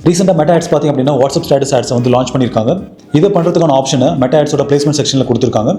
ரீசெண்டாக meta ads பார்த்திங்க அப்படின்னா வாட்ஸ்அப் ஸ்டேட்டஸ் ஆட்ஸை வந்து லான்ச் பண்ணியிருக்காங்க. இதை பண்ணுறதுக்கான ஆப்ஷனை மெட்டா ஆட்ஸோட பிளேஸ்மெண்ட் செக்ஷனில் கொடுத்துருக்காங்க.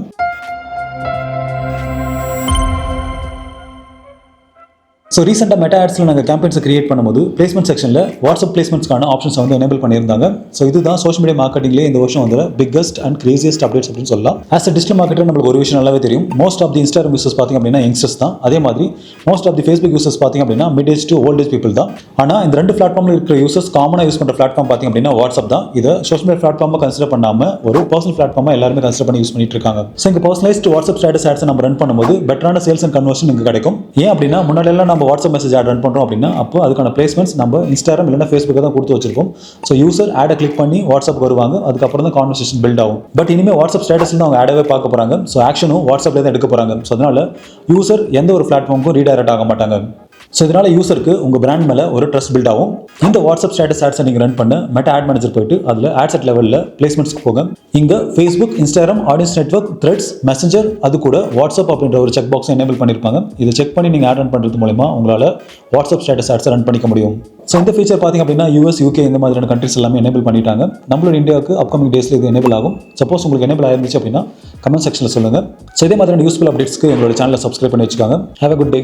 ஸோ ரீசெண்டாக மெட்டா ஆட்ஸில் நாங்கள் கேம்பெயின்ஸை கிரியேட் பண்ணும்போது பிளேஸ்மெண்ட் செக்ஷனில் வாட்ஸ்அப் பிளேஸ்மெண்ட்ஸ்க்கான ஆப்ஷன்ஸ் வந்து எனேபிள் பண்ணியிருந்தாங்க. ஸோ இதுதான் சோஷியல் மீடியா மார்க்கெட்டிங்லேயே இந்த வருஷம் வந்து பிக்கஸ்ட் அண்ட் கிரேசியஸ்ட் அப்டேட்ஸ் அப்படின்னு சொல்லலாம். ஆஸ் அ டிஜிட்டல் மார்க்கெட்டர் நம்மளுக்கு ஒரு விஷயம் நல்லாவே தெரியும். Most of the Instagram users பார்த்திங்க அப்படின்னா யங்ஸ்டர்ஸ் தான். அதே மாதிரி most of the Facebook users பார்த்திங்க அப்படின்னா mid age to old age people தான். ஆனால் இந்த ரெண்டு பிளாட்ஃபார்மில் இருக்கிற யூசர்ஸ் காமனாக யூஸ் பண்ணுற பிளாட்ஃபார்ம் பார்த்திங்க அப்படின்னா வாட்ஸ்அப் தான். இதை சோஷியல் மீடியா பிளாட்ஃபார்மாக கன்சிடர் பண்ணாமல் ஒரு பர்சனல் பிளாட்ஃபார்மாக எல்லாருமே கன்சிடர் பண்ணி யூஸ் பண்ணிட்டு இருக்காங்க. ஸோ இங்கே பர்சனலைஸ்ட் வாட்ஸ்அப் ஸ்டேட்டஸ் ஆட்ஸை நம்ம ரன் பண்ணும்போது பெட்டரான சேல்ஸ் அண்ட் கன்வர்ஷன் இங்கே கிடைக்கும். ஏன் அப்படின்னா முன்னாடியெல்லாம் நம்ம வாட்ஸ்அப் மெசேஜ் ஆட் ரன் பண்ணுறோம் அப்படின்னா அப்போ அதுக்கான பிளேஸ்மெண்ட்ஸ் நம்ம இன்ஸ்டாகிராம் இல்லைனா ஃபேஸ்புக்கை தான் கொடுத்து வச்சிருக்கோம். ஸோ யூசர் ஆடை கிளிக் பண்ணி வாட்ஸ்அப் வருவாங்க. அதுக்கப்புறம் தான் கான்வர்சேஷன் பில்ட் ஆகும். பட் இனிமேல் வாட்ஸ்அப் ஸ்டேட்டஸில் அவங்க ஆடவே பார்க்க போகிறாங்க. ஸோ ஆக்ஷனும் வாட்ஸ்அப்ல தான் எடுக்க போகிறாங்க. ஸோ அதனால யூசர் எந்த ஒரு பிளாட்ஃபார்முக்கும் ரீடைரக்ட் ஆக மாட்டாங்க. ஸோ இதனால் யூசருக்கு உங்கள் பிராண்ட் மேலே ஒரு ட்ரஸ்ட் பில்ட் ஆகும். இந்த வாட்ஸ்அப் ஸ்டேட்டஸ் ஆட்ஸை நீங்கள் ரன் பண்ண மெட்டா ஆட் மேனேஜர் போயிட்டு அதில் ஆட் செட் லெவலில் பிளேஸ்மெண்ட்ஸ்க்கு போங்க. இங்கே Facebook, Instagram, audience network, threads, messenger, அது கூட வாட்ஸ்அப் அப்படின்ற ஒரு செக் பாக்ஸை எனேபிள் பண்ணியிருப்பாங்க. இதை செக் பண்ணி நீங்கள் ஆட் ரன் பண்ணுறது மூலமா உங்களால் வாட்ஸ்அப் ஸ்டேட்டஸ் ஆட்ஸை ரன் பண்ணிக்க முடியும். ஸோ இந்த ஃபீச்சர் பார்த்திங்க அப்படின்னா US, UK இந்த மாதிரியான கண்ட்ரிஸ் எல்லாமே எனேபிள் பண்ணிட்டாங்க. நம்மளோட இந்தியாவுக்கு அப்கமிங் டேஸில் இது எனேபிள் ஆகும். சப்போஸ் உங்களுக்கு எனேபிள் ஆயிருந்துச்சு அப்படின்னா கமெண்ட் செக்ஷனில் சொல்லுங்கள். ஸோ இதே மாதிரியான யூஸ்ஃபுல் அப்டேட்ஸ்க்கு எங்களோட சேனலை சப்ஸ்கிரைப் பண்ணி வச்சுக்காங்க. Have a good day.